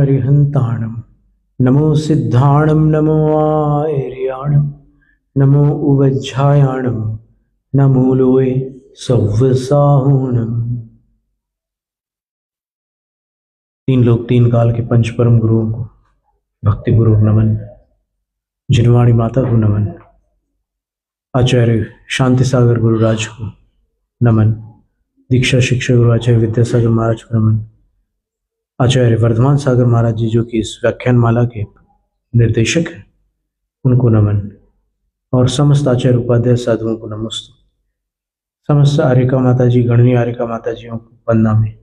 अरिहंताणं नमो सिद्धाणं नमो आर्याणं नमो उवज्झायाणं नमो लोए सव्वसाहुणम्। तीन लोक तीन काल के पंच परम गुरुओं को भक्तिपूर्वक नमन। जिनवाणी माता को नमन। आचार्य शांति सागर गुरुराज को नमन। दीक्षा शिक्षक गुरु आचार्य विद्यासागर महाराज को नमन। आचार्य वर्धमान सागर महाराज जी जो कि इस व्याख्यान माला के निर्देशक हैं उनको नमन। और समस्त आचार्य उपाध्याय साधुओं को नमस्ते। समस्त आर्यका माता जी गणनीय आर्यका माता जियों को वंदना में।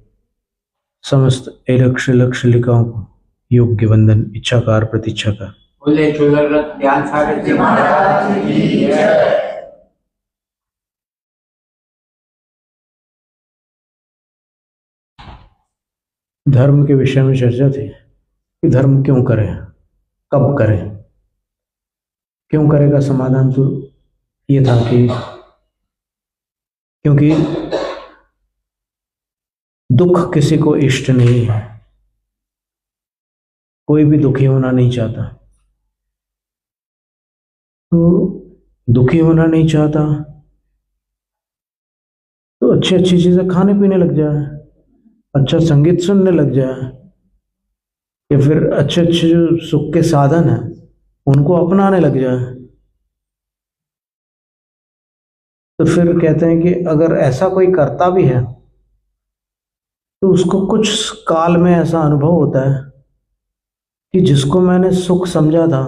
समस्त अलक्ष लक्ष लिकाओं को योग्य वंदन इच्छाकार प्रतीक्षाकार। बोले चुलरत ज्ञान सागर जी महाराज की जय। धर्म के विषय में चर्चा थी कि धर्म क्यों करें, कब करें। क्यों करें का समाधान तो ये था कि क्योंकि दुख किसी को इष्ट नहीं है, कोई भी दुखी होना नहीं चाहता। तो दुखी होना नहीं चाहता तो अच्छी अच्छी चीजें खाने पीने लग जाए, अच्छा संगीत सुनने लग जाए, या फिर अच्छे अच्छे जो सुख के साधन हैं उनको अपनाने लग जाए। तो फिर कहते हैं कि अगर ऐसा कोई करता भी है तो उसको कुछ काल में ऐसा अनुभव होता है कि जिसको मैंने सुख समझा था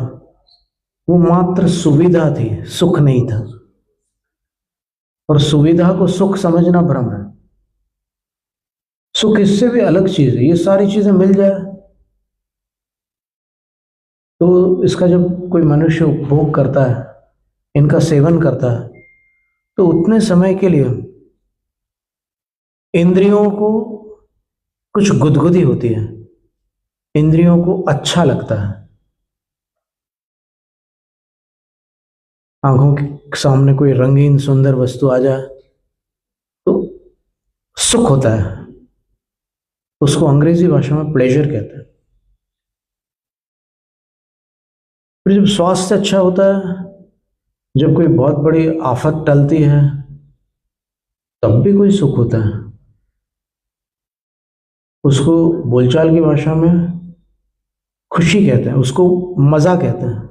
वो मात्र सुविधा थी, सुख नहीं था। और सुविधा को सुख समझना भ्रम है। सुख इससे भी अलग चीज है। ये सारी चीजें मिल जाए तो इसका जब कोई मनुष्य उपभोग करता है, इनका सेवन करता है, तो उतने समय के लिए इंद्रियों को कुछ गुदगुदी होती है, इंद्रियों को अच्छा लगता है। आंखों के सामने कोई रंगीन सुंदर वस्तु आ जाए तो सुख होता है। उसको अंग्रेजी भाषा में प्लेजर कहते हैं। फिर जब स्वास्थ्य अच्छा होता है, जब कोई बहुत बड़ी आफत टलती है, तब भी कोई सुख होता है। उसको बोलचाल की भाषा में खुशी कहते हैं, उसको मजा कहते हैं।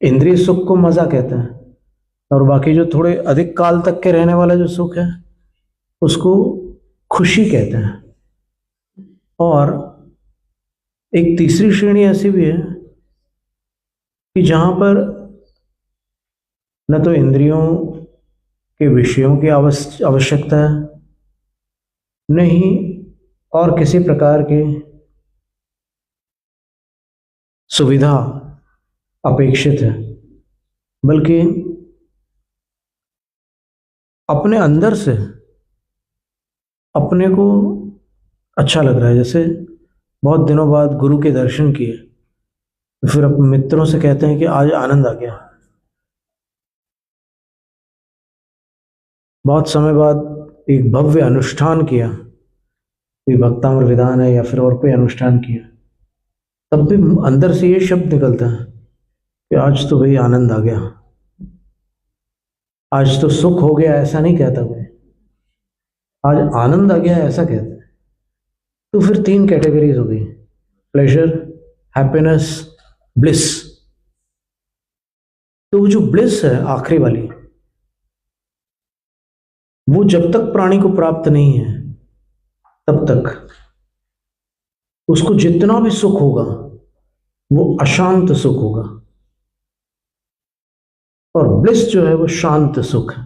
इंद्रिय सुख को मजा कहते हैं। और बाकी जो थोड़े अधिक काल तक के रहने वाला जो सुख है उसको खुशी कहते हैं। और एक तीसरी श्रेणी ऐसी भी है कि जहां पर न तो इंद्रियों के विषयों की आवश्यकता है, नहीं और किसी प्रकार की सुविधा अपेक्षित है, बल्कि अपने अंदर से अपने को अच्छा लग रहा है। जैसे बहुत दिनों बाद गुरु के दर्शन किए तो फिर अपने मित्रों से कहते हैं कि आज आनंद आ गया। बहुत समय बाद एक भव्य अनुष्ठान किया, कोई भक्तामृत विधान है या फिर और कोई अनुष्ठान किया, तब भी अंदर से ये शब्द निकलता है कि आज तो भाई आनंद आ गया, आज तो सुख हो गया। ऐसा नहीं कहता कोई, आज आनंद आ गया ऐसा कहता है। तो फिर तीन कैटेगरीज हो गई, प्लेजर, हैप्पीनेस, ब्लिस। तो वो जो ब्लिस है आखिरी वाली, वो जब तक प्राणी को प्राप्त नहीं है तब तक उसको जितना भी सुख होगा वो अशांत सुख होगा। और ब्लिस जो है वो शांत सुख है।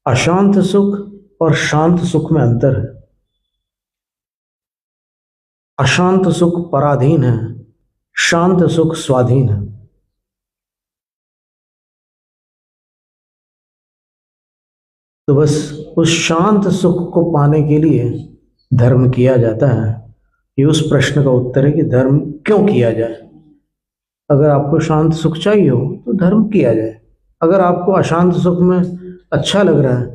अशांत सुख और शांत सुख में अंतर है। अशांत सुख पराधीन है, शांत सुख स्वाधीन है। तो बस उस शांत सुख को पाने के लिए धर्म किया जाता है। ये उस प्रश्न का उत्तर है कि धर्म क्यों किया जाए। अगर आपको शांत सुख चाहिए हो तो धर्म किया जाए। अगर आपको अशांत सुख में अच्छा लग रहा है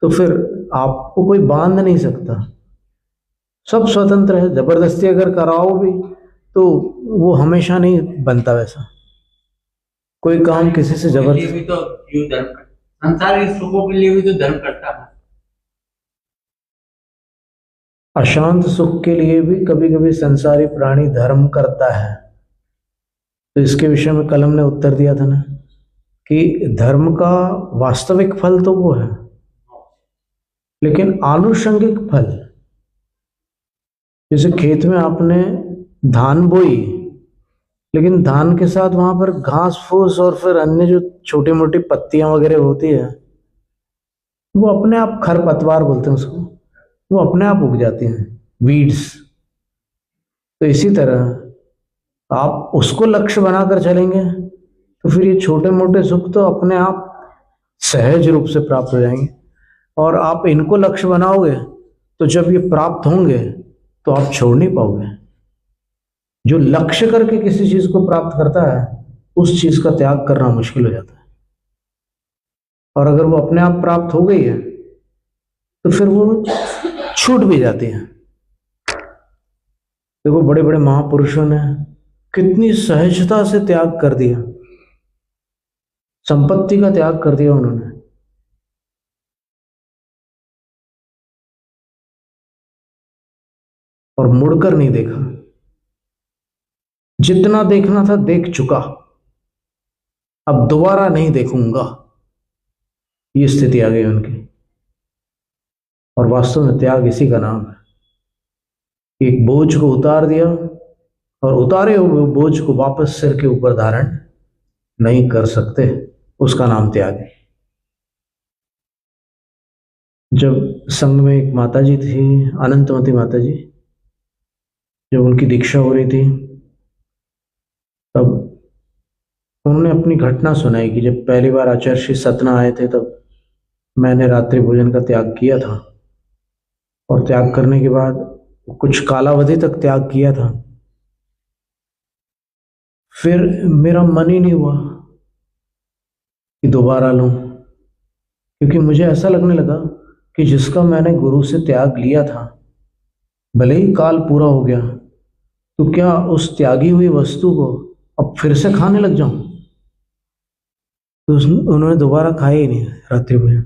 तो फिर आपको कोई बांध नहीं सकता। सब स्वतंत्र है, जबरदस्ती अगर कराओ भी तो वो हमेशा नहीं बनता वैसा। कोई काम किसी से के लिए जबरदस्ती, भी तो जीव धर्म करता, संसारिक सुखों के लिए भी तो धर्म करता है। अशांत सुख के लिए भी कभी कभी संसारी प्राणी धर्म करता है। तो इसके विषय में कलम ने उत्तर दिया था ना कि धर्म का वास्तविक फल तो वो है, लेकिन आनुषंगिक फल, जैसे खेत में आपने धान बोई, लेकिन धान के साथ वहां पर घास फूस और फिर अन्य जो छोटी मोटी पत्तियां वगैरह होती है, वो अपने आप, खरपतवार बोलते हैं उसको, वो अपने आप उग जाती हैं, वीड्स। तो इसी तरह आप उसको लक्ष्य बनाकर चलेंगे तो फिर ये छोटे मोटे सुख तो अपने आप सहज रूप से प्राप्त हो जाएंगे। और आप इनको लक्ष्य बनाओगे तो जब ये प्राप्त होंगे तो आप छोड़ नहीं पाओगे। जो लक्ष्य करके किसी चीज को प्राप्त करता है उस चीज का त्याग करना मुश्किल हो जाता है। और अगर वो अपने आप प्राप्त हो गई है तो फिर वो छूट भी जाती है। देखो बड़े बड़े महापुरुषों ने कितनी सहजता से त्याग कर दिया, संपत्ति का त्याग कर दिया उन्होंने। और मुड़कर नहीं देखा, जितना देखना था देख चुका, अब दोबारा नहीं देखूंगा, ये स्थिति आ गई उनकी। और वास्तव में त्याग इसी का नाम है। एक बोझ को उतार दिया और उतारे हुए बोझ को वापस सिर के ऊपर धारण नहीं कर सकते, उसका नाम त्याग है। जब संघ में एक माता जी थी, अनंतमती माता जी, जब उनकी दीक्षा हो रही थी तब उन्होंने अपनी घटना सुनाई कि जब पहली बार आचार्य श्री सतना आए थे तब मैंने रात्रि भोजन का त्याग किया था, और त्याग करने के बाद कुछ कालावधि तक त्याग किया था। फिर मेरा मन ही नहीं हुआ कि दोबारा लूं, क्योंकि मुझे ऐसा लगने लगा कि जिसका मैंने गुरु से त्याग लिया था, भले ही काल पूरा हो गया, तो क्या उस त्यागी हुई वस्तु को अब फिर से खाने लग जाऊं? तो उन्होंने दोबारा खाया ही नहीं रात्रि भोजन,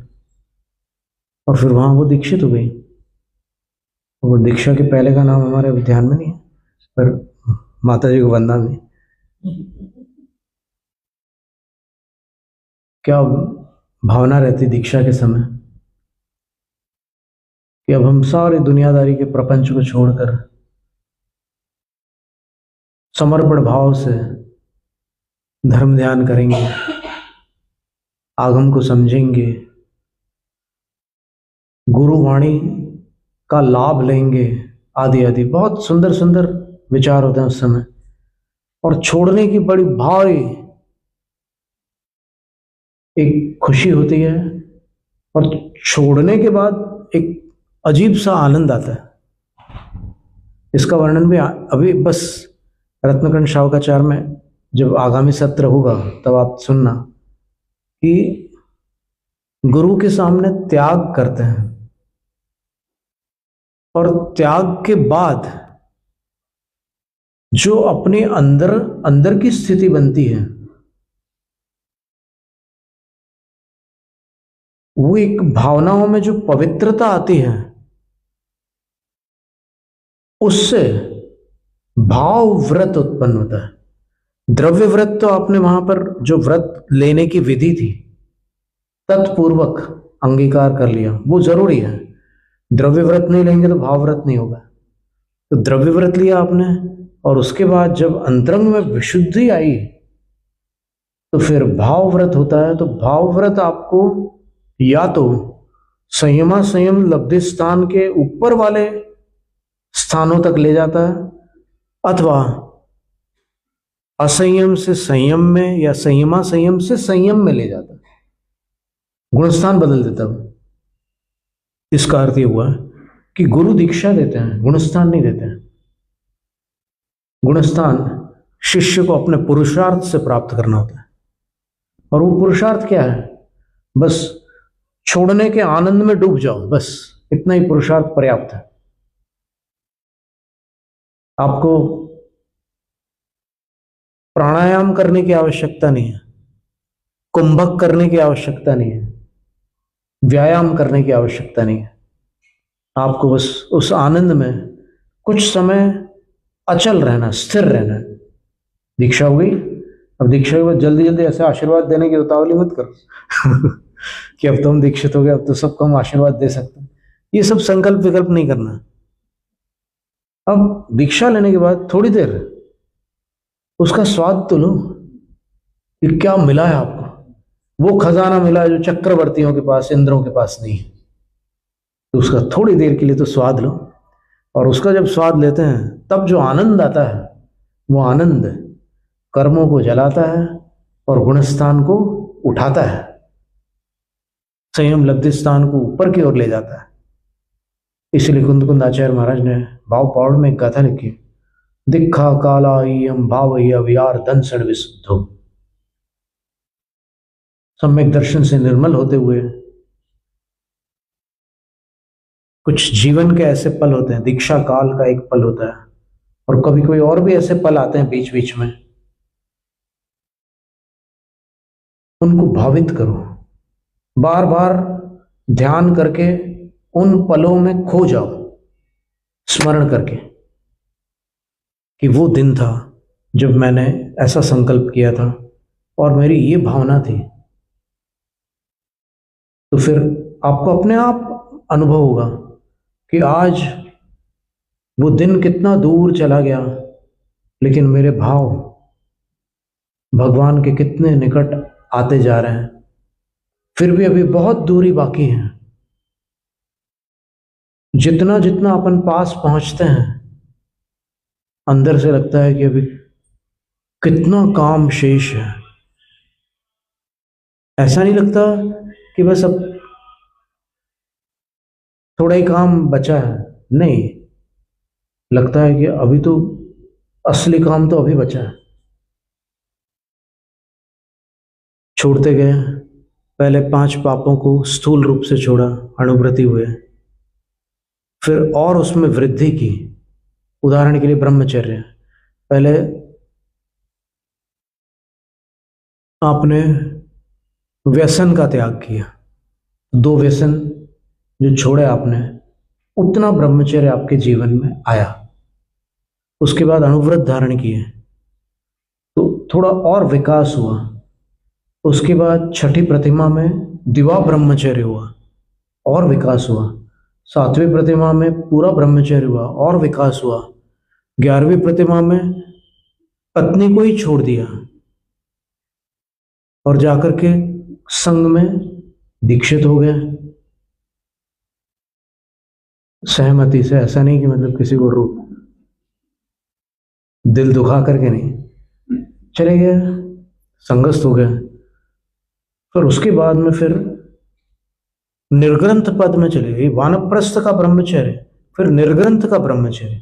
और फिर वहां वो दीक्षित हो गई। वो दीक्षा के पहले का नाम हमारे अभी ध्यान में नहीं है, पर माता जी को वंदना में क्या भावना रहती दीक्षा के समय कि अब हम सारी दुनियादारी के प्रपंच को छोड़कर समर्पण भाव से धर्म ध्यान करेंगे, आगम को समझेंगे, गुरुवाणी का लाभ लेंगे, आदि आदि बहुत सुंदर सुंदर विचार होते हैं उस समय। और छोड़ने की बड़ी भारी एक खुशी होती है, और छोड़ने के बाद एक अजीब सा आनंद आता है। इसका वर्णन भी अभी बस रत्नकंठ शावकाचार्य में जब आगामी सत्र होगा तब आप सुनना कि गुरु के सामने त्याग करते हैं, और त्याग के बाद जो अपने अंदर अंदर की स्थिति बनती है वो एक भावनाओं में जो पवित्रता आती है, उससे भाव व्रत उत्पन्न होता है। द्रव्य व्रत तो आपने वहां पर जो व्रत लेने की विधि थी तत्पूर्वक अंगीकार कर लिया, वो जरूरी है। द्रव्य व्रत नहीं लेंगे तो भाव व्रत नहीं होगा। तो द्रव्य व्रत लिया आपने, और उसके बाद जब अंतरंग में विशुद्धि आई तो फिर भाव व्रत होता है। तो भाव व्रत आपको या तो संयमा संयम लब्धि स्थान के ऊपर वाले स्थानों तक ले जाता है, अथवा असंयम से संयम में या संयमा संयम से संयम में ले जाता है, गुणस्थान बदल देता है। इसका अर्थ ये हुआ कि गुरु दीक्षा देते हैं, गुणस्थान नहीं देते हैं। गुणस्थान शिष्य को अपने पुरुषार्थ से प्राप्त करना होता है, और वो पुरुषार्थ क्या है? बस छोड़ने के आनंद में डूब जाओ, बस इतना ही पुरुषार्थ पर्याप्त है। आपको प्राणायाम करने की आवश्यकता नहीं है, कुंभक करने की आवश्यकता नहीं है, व्यायाम करने की आवश्यकता नहीं है। आपको बस उस आनंद में कुछ समय अचल रहना, स्थिर रहना है। दीक्षा हो गई। अब दीक्षा के बाद जल्दी जल्दी ऐसे आशीर्वाद देने की उतावली मत करो कि अब तो हम दीक्षित हो गए, अब तो सबको हम आशीर्वाद दे सकते हैं। ये सब संकल्प विकल्प नहीं करना। अब दीक्षा लेने के बाद थोड़ी देर उसका स्वाद तो लो कि क्या मिला है आपको। वो खजाना मिला है जो चक्रवर्तियों के पास, इंद्रों के पास नहीं है। तो उसका थोड़ी देर के लिए तो स्वाद लो, और उसका जब स्वाद लेते हैं तब जो आनंद आता है, वो आनंद कर्मों को जलाता है और गुणस्थान को उठाता है, संयम लब्धि स्थान को ऊपर की ओर ले जाता है। इसलिए कुंद आचार्य महाराज ने भाव पौड़ में एक गाथा लिखी, दिखा काला हम भाव अवियार दंसण विशुद्धो। सम्यक दर्शन से निर्मल होते हुए कुछ जीवन के ऐसे पल होते हैं, दीक्षा काल का एक पल होता है, और कभी कोई और भी ऐसे पल आते हैं बीच बीच में, उनको भावित करो। बार बार ध्यान करके उन पलों में खो जाओ, स्मरण करके कि वो दिन था जब मैंने ऐसा संकल्प किया था और मेरी ये भावना थी। तो फिर आपको अपने आप अनुभव होगा कि आज वो दिन कितना दूर चला गया, लेकिन मेरे भाव भगवान के कितने निकट आते जा रहे हैं। फिर भी अभी बहुत दूरी बाकी है। जितना जितना अपन पास पहुंचते हैं, अंदर से लगता है कि अभी कितना काम शेष है। ऐसा नहीं लगता कि बस अब थोड़ा ही काम बचा है, नहीं, लगता है कि अभी तो असली काम तो अभी बचा है। छोड़ते गए, पहले 5 पापों को स्थूल रूप से छोड़ा, अणुव्रति हुए, फिर और उसमें वृद्धि की। उदाहरण के लिए ब्रह्मचर्य, पहले आपने व्यसन का त्याग किया, 2 व्यसन जो छोड़े आपने, उतना ब्रह्मचर्य आपके जीवन में आया। उसके बाद अनुव्रत धारण किए तो थोड़ा और विकास हुआ। उसके बाद 6ठी प्रतिमा में दिवा ब्रह्मचर्य हुआ और विकास हुआ। 7वीं प्रतिमा में पूरा ब्रह्मचर्य हुआ और विकास हुआ। 11वीं प्रतिमा में पत्नी को ही छोड़ दिया और जाकर के संघ में दीक्षित हो गया, सहमति से। ऐसा नहीं कि मतलब किसी को दिल दुखा करके नहीं, चले गए, संगस्त हो गए। फिर उसके बाद में फिर निर्ग्रंथ पद में चले गए, वानप्रस्थ का ब्रह्मचर्य, फिर निर्ग्रंथ का ब्रह्मचर्य,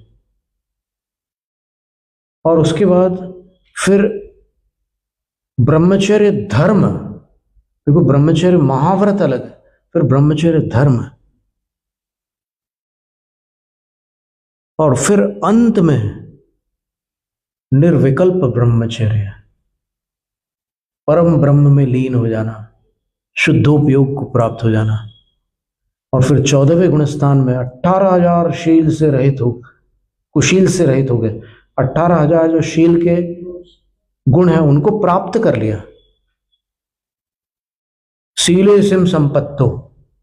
और उसके बाद फिर ब्रह्मचर्य धर्म। देखो, ब्रह्मचर्य महाव्रत अलग है, फिर ब्रह्मचर्य धर्म, और फिर अंत में निर्विकल्प ब्रह्मचर्य, परम ब्रह्म में लीन हो जाना, शुद्धोपयोग को प्राप्त हो जाना। और फिर 14वें गुणस्थान में 18,000 शील से रहित हो, कुशील से रहित हो गए। 18,000 जो शील के गुण हैं उनको प्राप्त कर लिया। शीले सिम संपत्तो,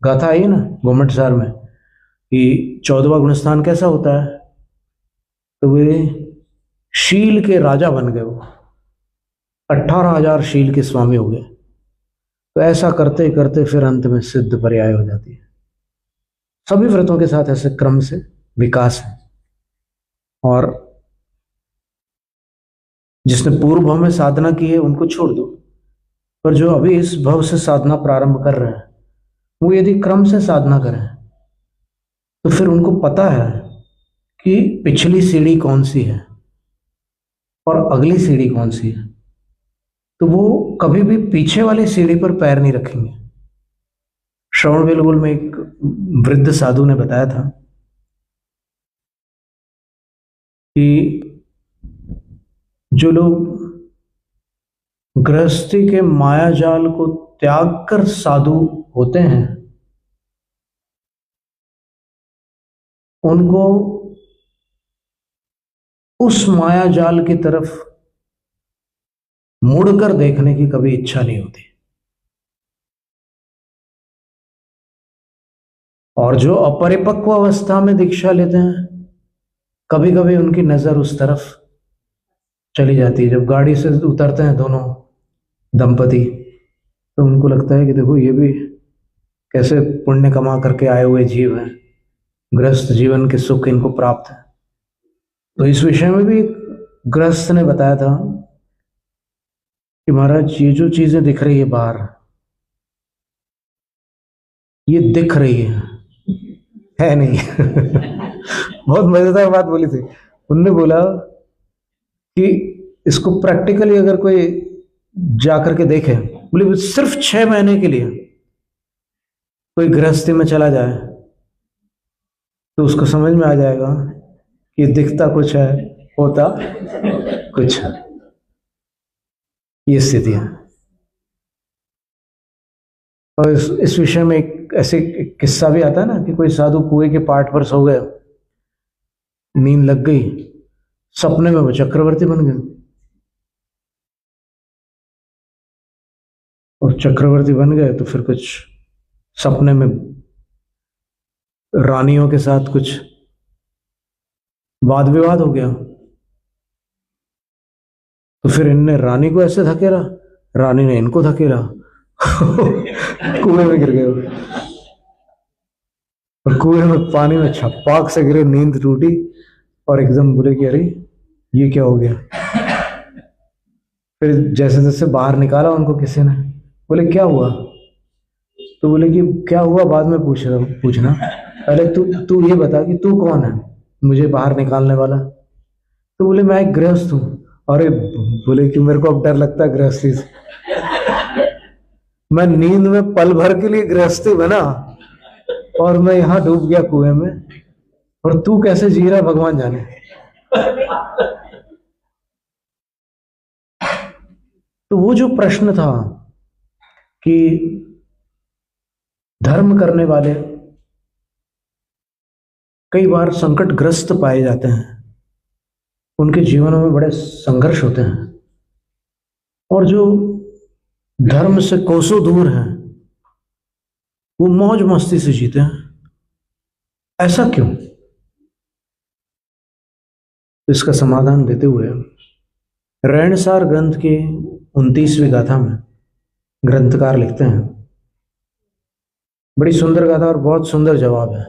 गाथा आई ना घुमटसार में कि 14वां गुणस्थान कैसा होता है, तो वे शील के राजा बन गए, वो 18,000 शील के स्वामी हो गए। तो ऐसा करते करते फिर अंत में सिद्ध पर्याय हो जाती है। सभी व्रतों के साथ ऐसे क्रम से विकास है। और जिसने पूर्व भव में साधना की है उनको छोड़ दो, पर जो अभी इस भव से साधना प्रारंभ कर रहे हैं, वो यदि क्रम से साधना करें तो फिर उनको पता है कि पिछली सीढ़ी कौन सी है और अगली सीढ़ी कौन सी है, तो वो कभी भी पीछे वाली सीढ़ी पर पैर नहीं रखेंगे। श्रवण बेलगोल में एक वृद्ध साधु ने बताया था कि जो लोग गृहस्थी के माया जाल को त्याग कर साधु होते हैं, उनको उस माया जाल की तरफ मुड़कर देखने की कभी इच्छा नहीं होती। और जो अपरिपक्व अवस्था में दीक्षा लेते हैं, कभी कभी उनकी नजर उस तरफ चली जाती है। जब गाड़ी से उतरते हैं दोनों दंपति, तो उनको लगता है कि देखो ये भी कैसे पुण्य कमा करके आए हुए जीव हैं, गृहस्थ जीवन के सुख इनको प्राप्त है। तो इस विषय में भी गृहस्थ ने बताया था कि महाराज ये जो चीजें दिख रही है बाहर, ये दिख रही है नहीं। बहुत मजेदार बात बोली थी। उनने बोला कि इसको प्रैक्टिकली अगर कोई जाकर के देखे, बोले सिर्फ 6 महीने के लिए कोई गृहस्थी में चला जाए तो उसको समझ में आ जाएगा कि दिखता कुछ है, होता कुछ है। ये स्थिति है। और इस विषय में एक ऐसे किस्सा भी आता है ना कि कोई साधु कुएं के पाट पर सो गए, नींद लग गई, सपने में वो चक्रवर्ती बन गए। और चक्रवर्ती बन गए तो फिर कुछ सपने में रानियों के साथ कुछ वाद विवाद हो गया। तो फिर इनने रानी को ऐसे धकेला, रानी ने इनको धकेला, कुएं में गिर गए। और कुएं में पानी में छपाक से गिरे, नींद टूटी और एकदम बोले कि अरे ये क्या हो गया। फिर जैसे जैसे बाहर निकाला उनको किसी ने, बोले क्या हुआ। तो बोले कि क्या हुआ बाद में पूछना, पहले तू ये बता कि तू कौन है मुझे बाहर निकालने वाला। तो बोले मैं एक गृहस्थ हूँ। अरे बोले कि मेरे को अब डर लगता है गृहस्थी से, मैं नींद में पल भर के लिए गृहस्थी बना और मैं यहां डूब गया कुएं में, और तू कैसे जी रहा भगवान जाने। तो वो जो प्रश्न था कि धर्म करने वाले कई बार संकटग्रस्त पाए जाते हैं, उनके जीवनों में बड़े संघर्ष होते हैं, और जो धर्म से कोसों दूर हैं वो मौज मस्ती से जीते हैं। ऐसा क्यों? इसका समाधान देते हुए रैणसार ग्रंथ के 29वीं गाथा में ग्रंथकार लिखते हैं, बड़ी सुंदर गाथा और बहुत सुंदर जवाब है।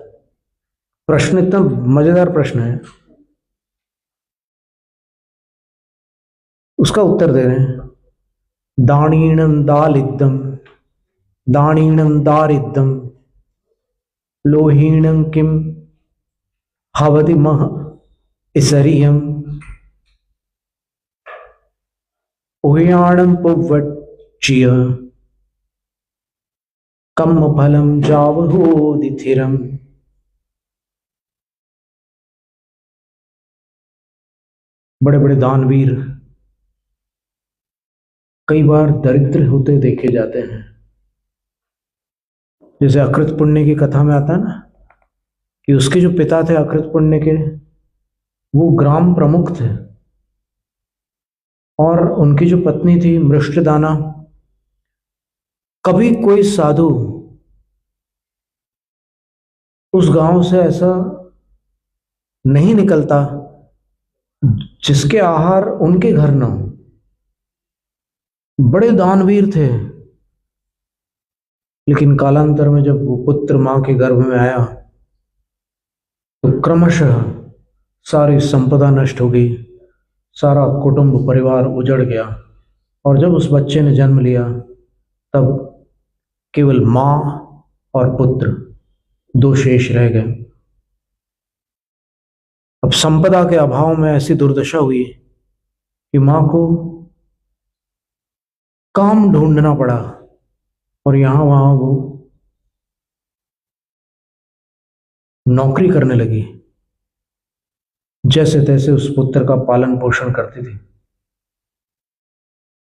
प्रश्न इतना मजेदार प्रश्न है, उसका उत्तर दे रहे हैं। दाणीणं दालिद्दं दाणीणं दारिद्दं लोहीणं किम हवति मह इसरियम उह्याणं पुव्वच्चिय कम फलम जावहोदिथिरम। बड़े बड़े दानवीर कई बार दरिद्र होते देखे जाते हैं। जैसे अकृत पुण्य की कथा में आता है ना कि उसके जो पिता थे अकृत पुण्य के, वो ग्राम प्रमुख थे, और उनकी जो पत्नी थी मृष्टदाना, कभी कोई साधु उस गांव से ऐसा नहीं निकलता जिसके आहार उनके घर न हो। बड़े दानवीर थे, लेकिन कालांतर में जब वो पुत्र मां के गर्भ में आया तो क्रमशः सारी संपदा नष्ट हो गई, सारा कुटुंब परिवार उजड़ गया, और जब उस बच्चे ने जन्म लिया तब केवल मां और पुत्र 2 शेष रह गए। अब संपदा के अभाव में ऐसी दुर्दशा हुई कि मां को काम ढूंढना पड़ा, और यहां वहां वो नौकरी करने लगी। जैसे तैसे उस पुत्र का पालन पोषण करती थी।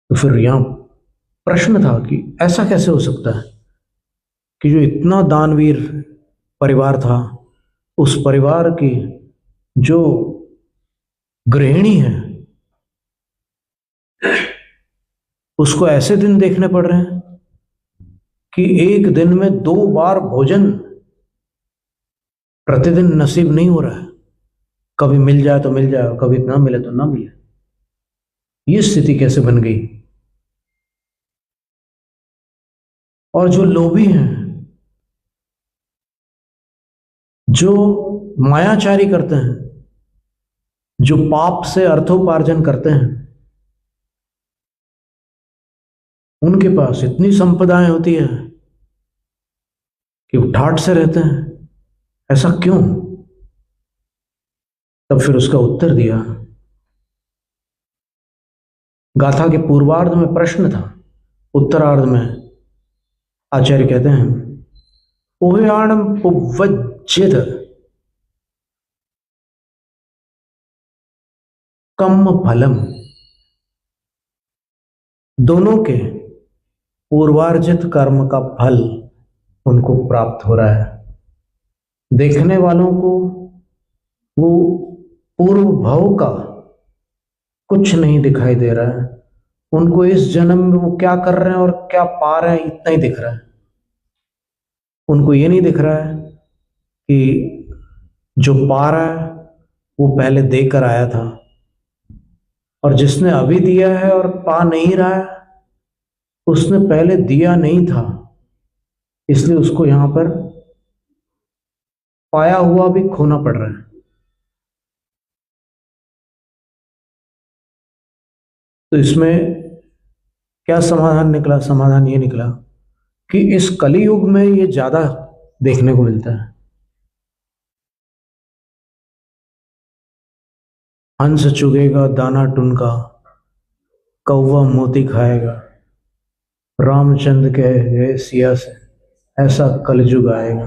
तो फिर यहां प्रश्न था कि ऐसा कैसे हो सकता है कि जो इतना दानवीर परिवार था, उस परिवार की जो गृहिणी है, उसको ऐसे दिन देखने पड़ रहे हैं कि एक दिन में 2 बार भोजन प्रतिदिन नसीब नहीं हो रहा है। कभी मिल जाए तो मिल जाए, कभी ना मिले तो ना मिले। ये स्थिति कैसे बन गई? और जो लोभी हैं, जो मायाचारी करते हैं, जो पाप से अर्थोपार्जन करते हैं, उनके पास इतनी संपदाएं होती है कि वो ठाठ से रहते हैं। ऐसा क्यों? तब फिर उसका उत्तर दिया। गाथा के पूर्वार्ध में प्रश्न था, उत्तरार्ध में आचार्य कहते हैं उभयाणम पुवज्जित कम फलम। दोनों के पूर्वार्जित कर्म का फल उनको प्राप्त हो रहा है। देखने वालों को वो पूर्व भव का कुछ नहीं दिखाई दे रहा है। उनको इस जन्म में वो क्या कर रहे हैं और क्या पा रहे हैं, इतना ही दिख रहा है। उनको ये नहीं दिख रहा है कि जो पा रहा है वो पहले देकर आया था, और जिसने अभी दिया है और पा नहीं रहा है, उसने पहले दिया नहीं था, इसलिए उसको यहां पर पाया हुआ भी खोना पड़ रहा है। तो इसमें क्या समाधान निकला? समाधान ये निकला कि इस कलियुग में ये ज्यादा देखने को मिलता है। हंस चुगेगा दाना टुनका, कौवा मोती खाएगा, रामचंद्र के सिया से ऐसा कलयुग आएगा।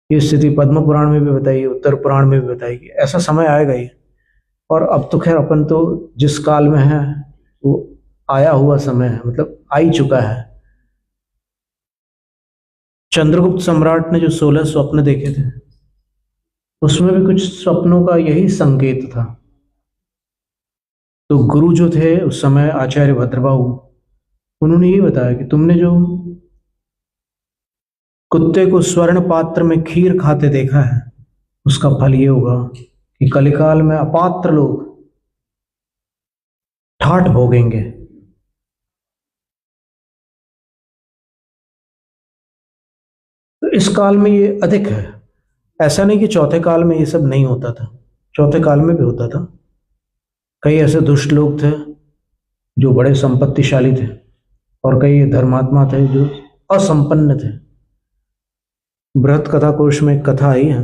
ये स्थिति पद्म पुराण में भी बताई, उत्तर पुराण में भी बताई कि ऐसा समय आएगा ही। और अब तो खैर अपन तो जिस काल में है वो आया हुआ समय है, मतलब आ ही चुका है। चंद्रगुप्त सम्राट ने जो 16 स्वप्न देखे थे, उसमें भी कुछ स्वप्नों का यही संकेत था। तो गुरु जो थे उस समय आचार्य भद्रबाहु, उन्होंने ये बताया कि तुमने जो कुत्ते को स्वर्ण पात्र में खीर खाते देखा है, उसका फल ये होगा कि कलिकाल में अपात्र लोग ठाठ भोगेंगे। तो इस काल में ये अधिक है। ऐसा नहीं कि चौथे काल में ये सब नहीं होता था, चौथे काल में भी होता था। कई ऐसे दुष्ट लोग थे जो बड़े संपत्तिशाली थे, और कई धर्मात्मा थे जो असंपन्न थे। बृहत कथा कोश में एक कथा आई है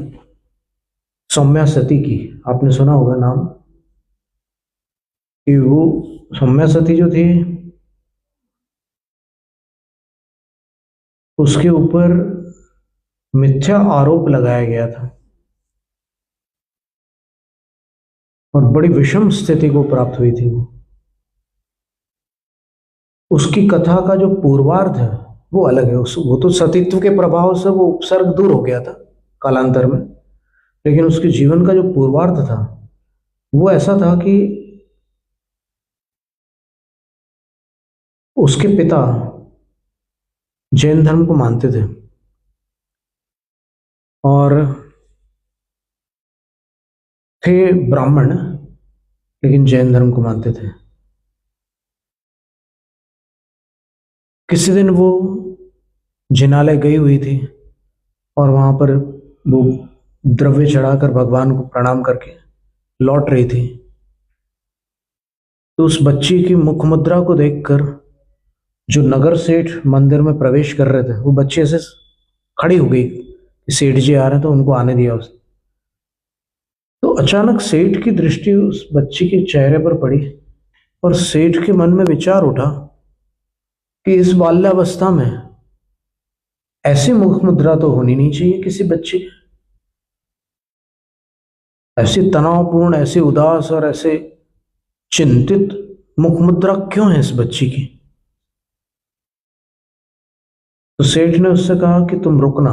सौम्या सती की, आपने सुना होगा नाम। कि वो सौम्या सती जो थी, उसके ऊपर मिथ्या आरोप लगाया गया था और बड़ी विषम स्थिति को प्राप्त हुई थी। उसकी कथा का जो पूर्वार्ध है वो अलग है। वो तो सतीत्व के प्रभाव से वो उपसर्ग दूर हो गया था कालांतर में, लेकिन उसके जीवन का जो पूर्वार्ध था वो ऐसा था कि उसके पिता जैन धर्म को मानते थे और थे ब्राह्मण, लेकिन जैन धर्म को मानते थे। किसी दिन वो जिनालय गई हुई थी और वहां पर वो द्रव्य चढ़ाकर भगवान को प्रणाम करके लौट रही थी। तो उस बच्ची की मुख मुद्रा को देखकर जो नगर सेठ मंदिर में प्रवेश कर रहे थे, वो बच्ची ऐसे खड़ी हो गई कि सेठ जी आ रहे हैं, तो उनको आने दिया उसने। तो अचानक सेठ की दृष्टि उस बच्ची के चेहरे पर पड़ी और सेठ के मन में विचार उठा कि इस बाल्यावस्था में ऐसी मुख मुद्रा तो होनी नहीं चाहिए किसी बच्चे की। ऐसी तनावपूर्ण, ऐसी उदास और ऐसे चिंतित मुखमुद्रा क्यों है इस बच्ची की? तो सेठ ने उससे कहा कि तुम रुकना,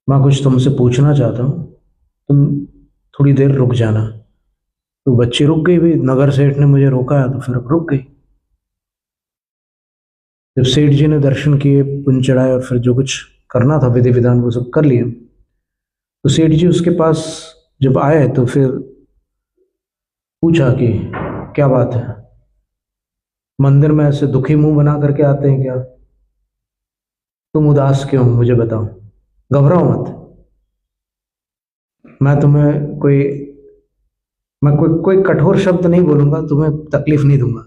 मैं कुछ तुमसे पूछना चाहता हूँ, तुम थोड़ी देर रुक जाना। तो बच्ची रुक गई। भी नगर सेठ ने मुझे रोका है तो फिर अब रुक गई। जब सेठ जी ने दर्शन किए, पुण्य चढ़ाए और फिर जो कुछ करना था विधि विधान वो सब कर लिए, तो सेठ जी उसके पास जब आए तो फिर पूछा कि क्या बात है, मंदिर में ऐसे दुखी मुंह बना करके आते हैं क्या? तुम उदास क्यों हो, मुझे बताओ। घबराओ मत, मैं तुम्हें कोई मैं कोई कठोर शब्द नहीं बोलूंगा, तुम्हें तकलीफ नहीं दूंगा।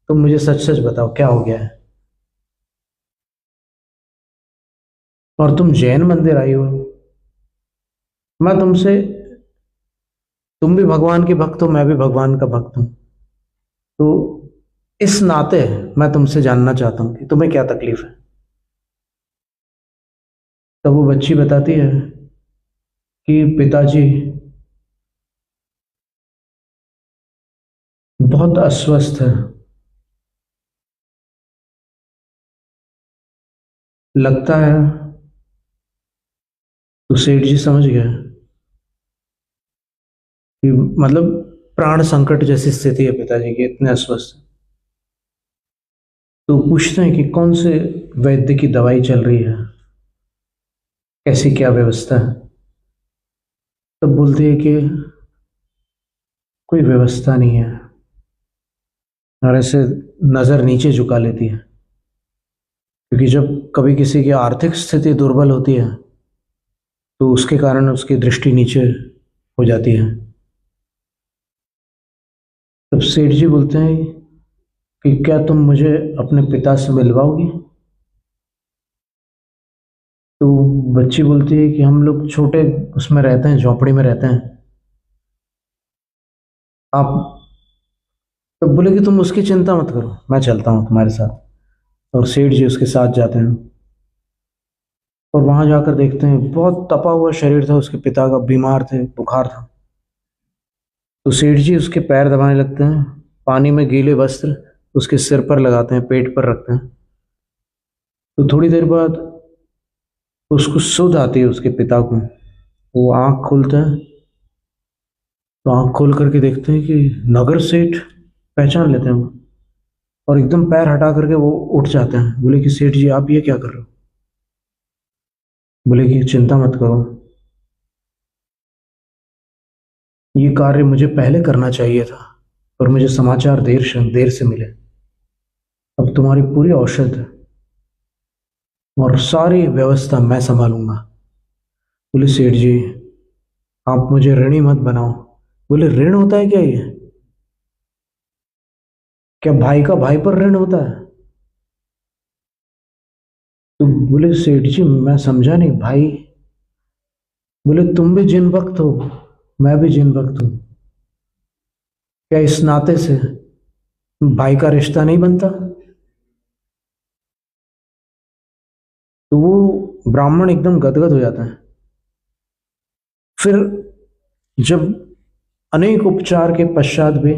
तुम मुझे सच सच बताओ क्या हो गया है। और तुम जैन मंदिर आई हो, मैं तुमसे, तुम भी भगवान की भक्त हो, मैं भी भगवान का भक्त हूं, तो इस नाते मैं तुमसे जानना चाहता हूं कि तुम्हें क्या तकलीफ है। तब वो बच्ची बताती है कि पिताजी बहुत अस्वस्थ है, लगता है। तो सेठ जी समझ गया कि मतलब प्राण संकट जैसी स्थिति है पिताजी की, इतने अस्वस्थ हैं। तो पूछते हैं कि कौन से वैद्य की दवाई चल रही है, कैसी क्या व्यवस्था है? तब बोलती है कि कोई व्यवस्था नहीं है, और ऐसे नजर नीचे झुका लेती है, क्योंकि जब कभी किसी की आर्थिक स्थिति दुर्बल होती है तो उसके कारण उसकी दृष्टि नीचे हो जाती है। तब सेठ जी बोलते हैं कि क्या तुम मुझे अपने पिता से मिलवाओगी? तो बच्ची बोलती है कि हम लोग छोटे उसमें रहते हैं, झोपड़ी में रहते हैं, आप। तब बोले कि तुम उसकी चिंता मत करो, मैं चलता हूँ तुम्हारे साथ। और सेठ जी उसके साथ जाते हैं, और वहां जाकर देखते हैं बहुत तपा हुआ शरीर था उसके पिता का, बीमार थे, बुखार था। तो सेठ जी उसके पैर दबाने लगते हैं, पानी में गीले वस्त्र उसके सिर पर लगाते हैं, पेट पर रखते हैं। तो थोड़ी देर बाद उसको सुध आती है उसके पिता को। वो आंख खोलते हैं, तो आंख खोल करके देखते हैं कि नगर सेठ पहचान लेते हैं वो, और एकदम पैर हटा करके वो उठ जाते हैं। बोले कि सेठ जी आप ये क्या कर रहे हो? बोले कि चिंता मत करो, ये कार्य मुझे पहले करना चाहिए था, पर मुझे समाचार देर से मिले। अब तुम्हारी पूरी औषध और सारी व्यवस्था मैं संभालूंगा। बोले सेठ जी आप मुझे ऋणी मत बनाओ। बोले ऋण होता है क्या ये? क्या भाई का भाई पर ऋण होता है? तो बोले सेठ जी मैं समझा नहीं भाई। बोले तुम भी जिन भक्त हो, मैं भी जिन भक्त हूं, क्या इस नाते से भाई का रिश्ता नहीं बनता? तो वो ब्राह्मण एकदम गदगद हो जाता है। फिर जब अनेक उपचार के पश्चात भी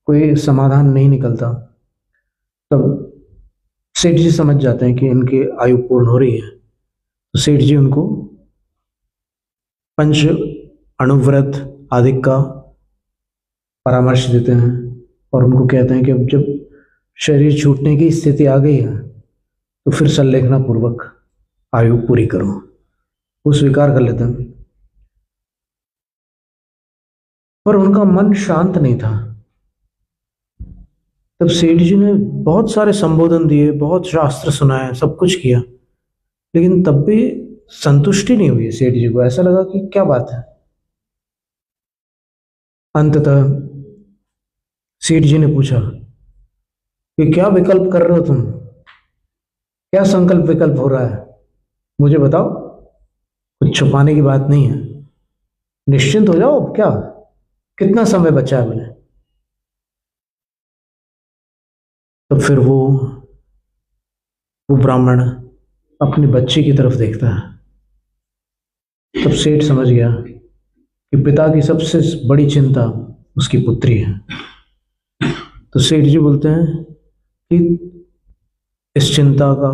कोई समाधान नहीं निकलता, तब सेठ जी समझ जाते हैं कि इनकी आयु पूर्ण हो रही है। तो सेठ जी उनको पंच अणुव्रत आदि का परामर्श देते हैं, और उनको कहते हैं कि अब जब शरीर छूटने की स्थिति आ गई है तो फिर संलेखना पूर्वक आयु पूरी करो। वो स्वीकार कर लेते हैं, पर उनका मन शांत नहीं था। तब सेठ जी ने बहुत सारे संबोधन दिए, बहुत शास्त्र सुनाए, सब कुछ किया, लेकिन तब भी संतुष्टि नहीं हुई सेठ जी को। ऐसा लगा कि क्या बात है। अंततः सेठ जी ने पूछा कि क्या विकल्प कर रहे हो तुम, क्या संकल्प विकल्प हो रहा है, मुझे बताओ, कुछ छुपाने की बात नहीं है, निश्चिंत हो जाओ। अब क्या, कितना समय बचा है? बोले। तो फिर वो ब्राह्मण अपनी बच्ची की तरफ देखता है। तब सेठ समझ गया कि पिता की सबसे बड़ी चिंता उसकी पुत्री है। तो सेठ जी बोलते हैं कि इस चिंता का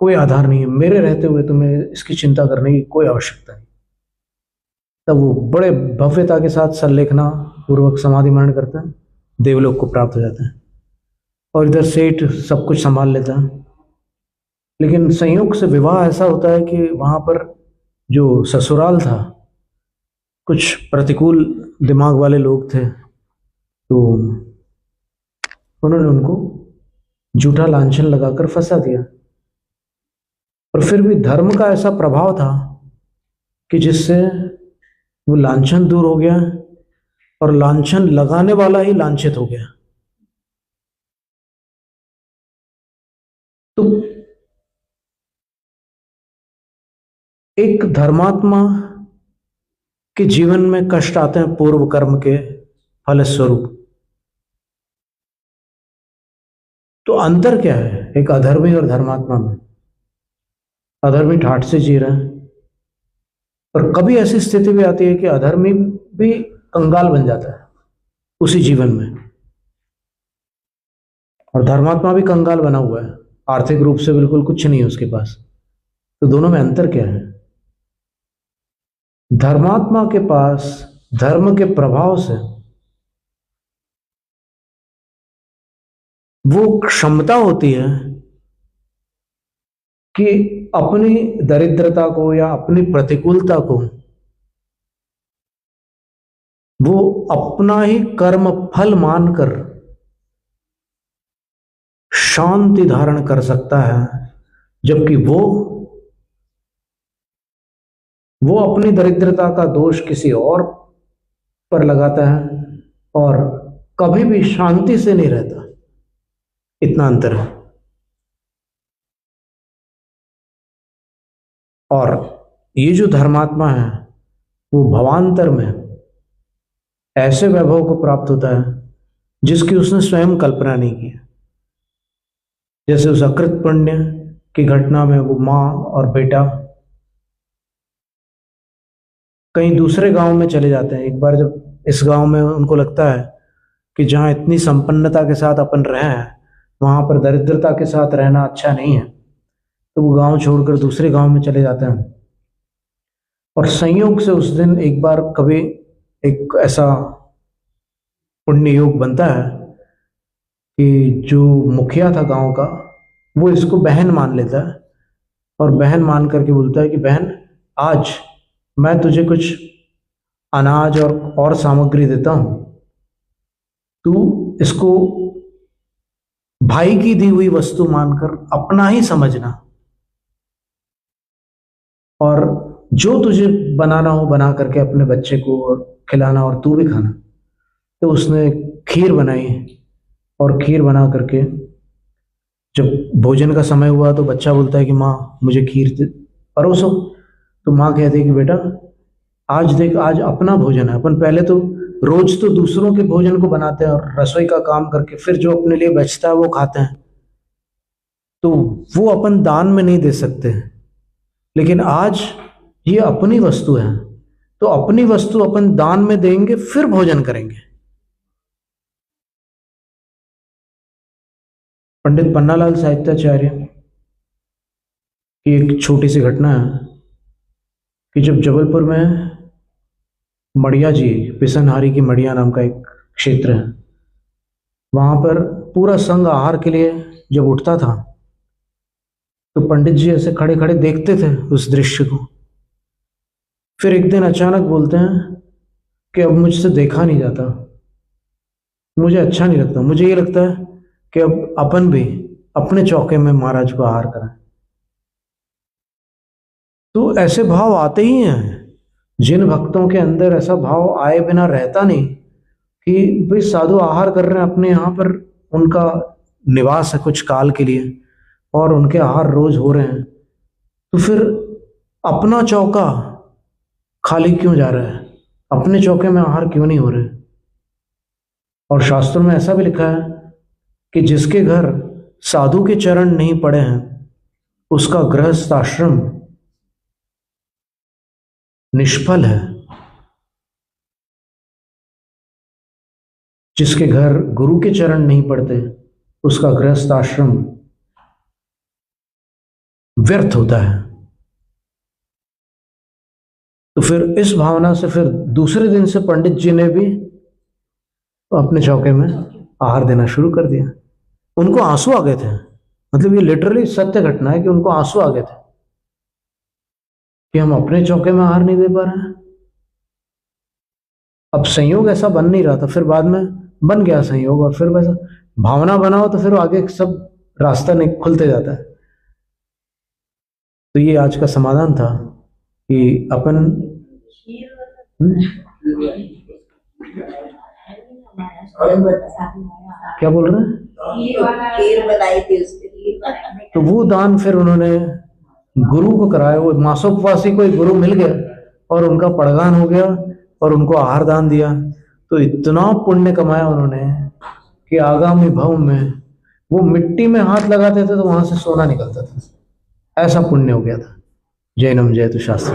कोई आधार नहीं है, मेरे रहते हुए तुम्हें इसकी चिंता करने की कोई आवश्यकता नहीं। तब वो बड़े भव्यता के साथ संलेखना पूर्वक समाधि मरण करते हैं, देवलोक को प्राप्त हो जाते हैं, और इधर सेठ सब कुछ संभाल लेता है। लेकिन संयोग से विवाह ऐसा होता है कि वहां पर जो ससुराल था, कुछ प्रतिकूल दिमाग वाले लोग थे, तो उन्होंने उनको झूठा लांछन लगाकर फंसा दिया। और फिर भी धर्म का ऐसा प्रभाव था कि जिससे वो लांछन दूर हो गया और लांछन लगाने वाला ही लांछित हो गया। तो एक धर्मात्मा के जीवन में कष्ट आते हैं पूर्व कर्म के फलस्वरूप। तो अंतर क्या है एक अधर्मी और धर्मात्मा में? अधर्मी ठाठ से जी रहा है, और कभी ऐसी स्थिति भी आती है कि अधर्मी भी कंगाल बन जाता है उसी जीवन में, और धर्मात्मा भी कंगाल बना हुआ है, आर्थिक रूप से बिल्कुल कुछ नहीं है उसके पास। तो दोनों में अंतर क्या है? धर्मात्मा के पास धर्म के प्रभाव से वो क्षमता होती है कि अपनी दरिद्रता को या अपनी प्रतिकूलता को वो अपना ही कर्म फल मानकर शांति धारण कर सकता है, जबकि वो अपनी दरिद्रता का दोष किसी और पर लगाता है और कभी भी शांति से नहीं रहता। इतना अंतर है। और ये जो धर्मात्मा है वो भवांतर में ऐसे वैभव को प्राप्त होता है जिसकी उसने स्वयं कल्पना नहीं की। जैसे उस अकृत पुण्य की घटना में वो माँ और बेटा कहीं दूसरे गांव में चले जाते हैं। एक बार जब इस गांव में उनको लगता है कि जहाँ इतनी संपन्नता के साथ अपन रहे हैं वहां पर दरिद्रता के साथ रहना अच्छा नहीं है, तो वो गांव छोड़कर दूसरे गांव में चले जाते हैं। और संयोग से उस दिन एक बार कभी एक ऐसा पुण्य योग बनता है कि जो मुखिया था गांव का वो इसको बहन मान लेता है, और बहन मान करके बोलता है कि बहन आज मैं तुझे कुछ अनाज और सामग्री देता हूं, तू इसको भाई की दी हुई वस्तु मानकर अपना ही समझना, और जो तुझे बनाना हो बना करके अपने बच्चे को और खिलाना और तू भी खाना। तो उसने खीर बनाई, और खीर बना करके जब भोजन का समय हुआ तो बच्चा बोलता है कि माँ मुझे खीर परोसो। तो माँ कहती है कि बेटा आज देख, आज अपना भोजन है, अपन पहले तो रोज तो दूसरों के भोजन को बनाते हैं और रसोई का काम करके फिर जो अपने लिए बचता है वो खाते हैं, तो वो अपन दान में नहीं दे सकते। लेकिन आज ये अपनी वस्तु है, तो अपनी वस्तु अपन दान में देंगे फिर भोजन करेंगे। पंडित पन्नालाल साहित्याचार्य की एक छोटी सी घटना है कि जब जबलपुर में मड़िया जी, पिसनहारी की मड़िया नाम का एक क्षेत्र है, वहां पर पूरा संघ आहार के लिए जब उठता था तो पंडित जी ऐसे खड़े खड़े देखते थे उस दृश्य को। फिर एक दिन अचानक बोलते हैं कि अब मुझसे देखा नहीं जाता, मुझे अच्छा नहीं लगता, मुझे ये लगता है कि अब अपन भी अपने चौके में महाराज को आहार कराएं। तो ऐसे भाव आते ही हैं। जिन भक्तों के अंदर ऐसा भाव आए बिना रहता नहीं कि भाई साधु आहार कर रहे हैं अपने यहाँ पर, उनका निवास है कुछ काल के लिए और उनके आहार रोज हो रहे हैं, तो फिर अपना चौका खाली क्यों जा रहा है, अपने चौके में आहार क्यों नहीं हो रहे। और शास्त्रों में ऐसा भी लिखा है कि जिसके घर साधु के चरण नहीं पड़े हैं उसका गृहस्थ आश्रम निष्फल है। जिसके घर गुरु के चरण नहीं पड़ते उसका गृहस्थ आश्रम व्यर्थ होता है। तो फिर इस भावना से फिर दूसरे दिन से पंडित जी ने भी अपने चौके में आहार देना शुरू कर दिया। उनको आंसू आ गए थे, मतलब ये लिटरली सत्य घटना है कि उनको आंसू आ गए थे कि हम अपने चौके में आहार नहीं दे पा रहे हैं। अब संयोग ऐसा बन नहीं रहा था, फिर बाद में बन गया संयोग, और फिर वैसा भावना बनाओ तो फिर आगे सब रास्ता नहीं खुलते जाता है। तो ये आज का समाधान था कि अपन क्या बोल रहे हैं, खीर बनाई थी उसके लिए। तो वो दान फिर उन्होंने गुरु को कराया। वो मासोपवासी कोई गुरु मिल गया और उनका पड़गान हो गया और उनको आहार दान दिया, तो इतना पुण्य कमाया उन्होंने कि आगामी भव में वो मिट्टी में हाथ लगाते थे तो वहां से सोना निकलता था, ऐसा पुण्य हो गया था। जैनम जयतु शास्त्र।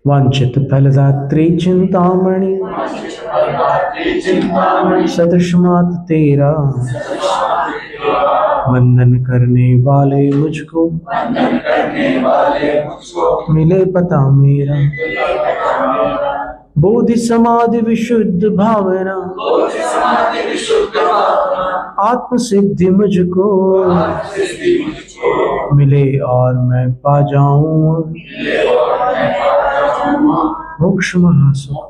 वांछित फलदात्री चिंतामणि सदृशमात तेरा, वंदन करने वाले मुझको मिले पता मेरा। बोधि समाधि विशुद्ध भावना, आत्म सिद्धि मुझको मिले और मैं पा जाऊं मोक्ष महासुख।